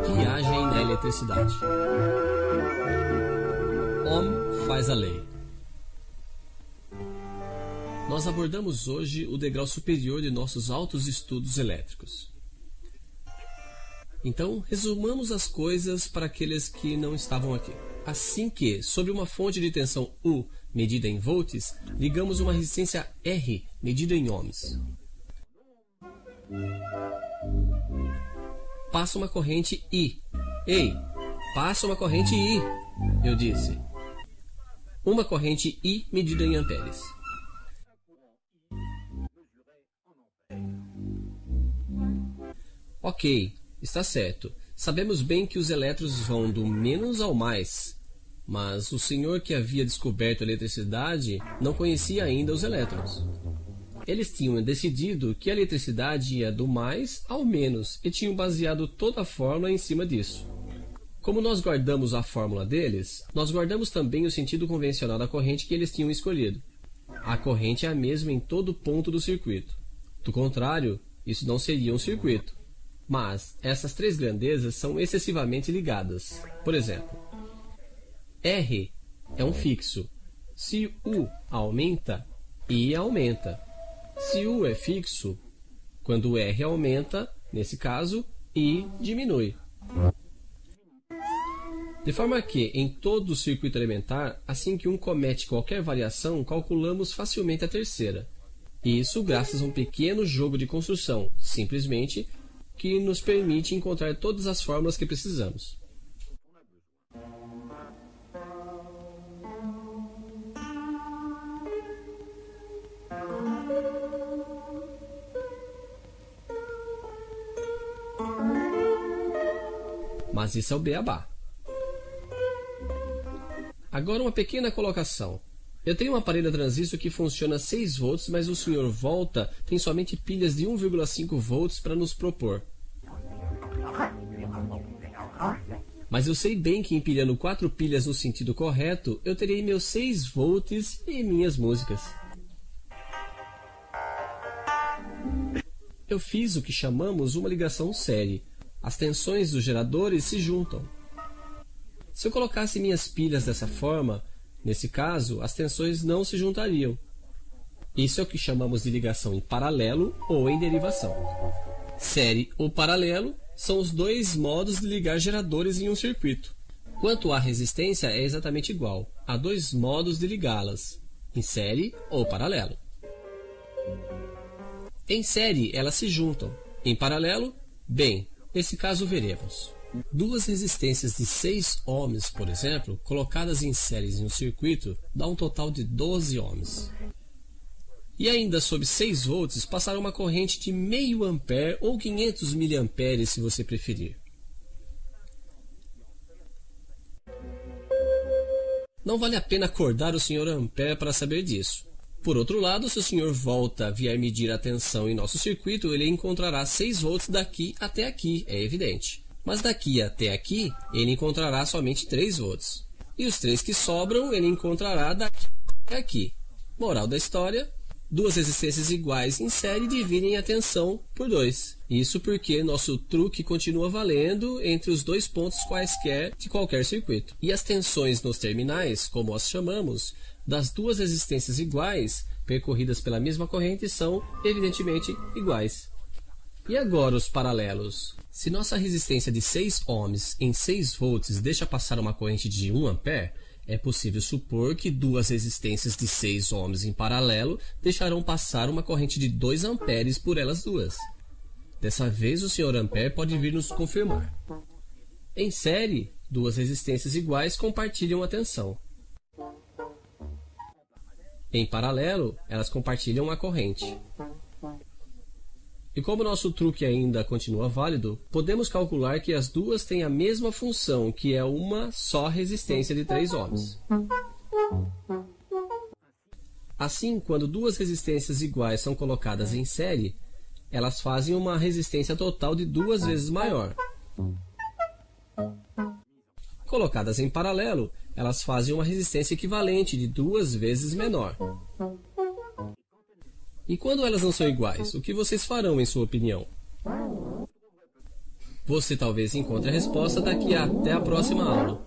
Viagem na eletricidade. Ohm faz a lei. Nós abordamos hoje o degrau superior de nossos altos estudos elétricos. Então, resumamos as coisas para aqueles que não estavam aqui. Assim que, sobre uma fonte de tensão U, medida em volts, ligamos uma resistência R, medida em ohms. Passa uma corrente I. Ei, passa uma corrente I, eu disse. Uma corrente I medida em amperes. Ok, está certo. Sabemos bem que os elétrons vão do menos ao mais, mas o senhor que havia descoberto a eletricidade não conhecia ainda os elétrons. Eles tinham decidido que a eletricidade ia do mais ao menos e tinham baseado toda a fórmula em cima disso. Como nós guardamos a fórmula deles, nós guardamos também o sentido convencional da corrente que eles tinham escolhido. A corrente é a mesma em todo ponto do circuito. Do contrário, isso não seria um circuito. Mas essas três grandezas são excessivamente ligadas. Por exemplo, R é um fixo. Se U aumenta, I aumenta. Se U é fixo, quando R aumenta, nesse caso, I diminui. De forma que, em todo o circuito elementar, assim que um comete qualquer variação, calculamos facilmente a terceira. Isso graças a um pequeno jogo de construção, simplesmente, que nos permite encontrar todas as fórmulas que precisamos. Mas isso é o beabá. Agora uma pequena colocação. Eu tenho um aparelho a transistor que funciona a 6 volts, mas o Sr. Volta tem somente pilhas de 1,5 volts para nos propor. Mas eu sei bem que empilhando 4 pilhas no sentido correto, eu terei meus 6 volts e minhas músicas. Eu fiz o que chamamos uma ligação série. As tensões dos geradores se juntam. Se eu colocasse minhas pilhas dessa forma, nesse caso, as tensões não se juntariam. Isso é o que chamamos de ligação em paralelo ou em derivação. Série ou paralelo são os dois modos de ligar geradores em um circuito. Quanto à resistência, é exatamente igual. Há dois modos de ligá-las, em série ou paralelo. Em série, elas se juntam. Em paralelo, bem, nesse caso veremos. Duas resistências de 6 ohms, por exemplo, colocadas em séries em um circuito, dá um total de 12 ohms. E ainda sob 6 volts, passar uma corrente de meio ampere ou 500 miliamperes, se você preferir. Não vale a pena acordar o Sr. Ampere para saber disso. Por outro lado, se o Sr. Volta vier medir a tensão em nosso circuito, ele encontrará 6 volts daqui até aqui, é evidente. Mas daqui até aqui, ele encontrará somente 3 volts. E os 3 que sobram, ele encontrará daqui até aqui. Moral da história: duas resistências iguais em série dividem a tensão por 2. Isso porque nosso truque continua valendo entre os dois pontos quaisquer de qualquer circuito. E as tensões nos terminais, como as chamamos, das duas resistências iguais, percorridas pela mesma corrente, são, evidentemente, iguais. E agora os paralelos? Se nossa resistência de 6 ohms em 6 volts deixa passar uma corrente de 1 ampere, é possível supor que duas resistências de 6 ohms em paralelo deixarão passar uma corrente de 2 amperes por elas duas. Dessa vez o Sr. Ampere pode vir nos confirmar. Em série, duas resistências iguais compartilham a tensão. Em paralelo, elas compartilham a corrente. E como nosso truque ainda continua válido, podemos calcular que as duas têm a mesma função, que é uma só resistência de 3 ohms. Assim, quando duas resistências iguais são colocadas em série, elas fazem uma resistência total de 2 vezes maior. Colocadas em paralelo, elas fazem uma resistência equivalente de 2 vezes menor. E quando elas não são iguais, o que vocês farão em sua opinião? Você talvez encontre a resposta daqui até a próxima aula.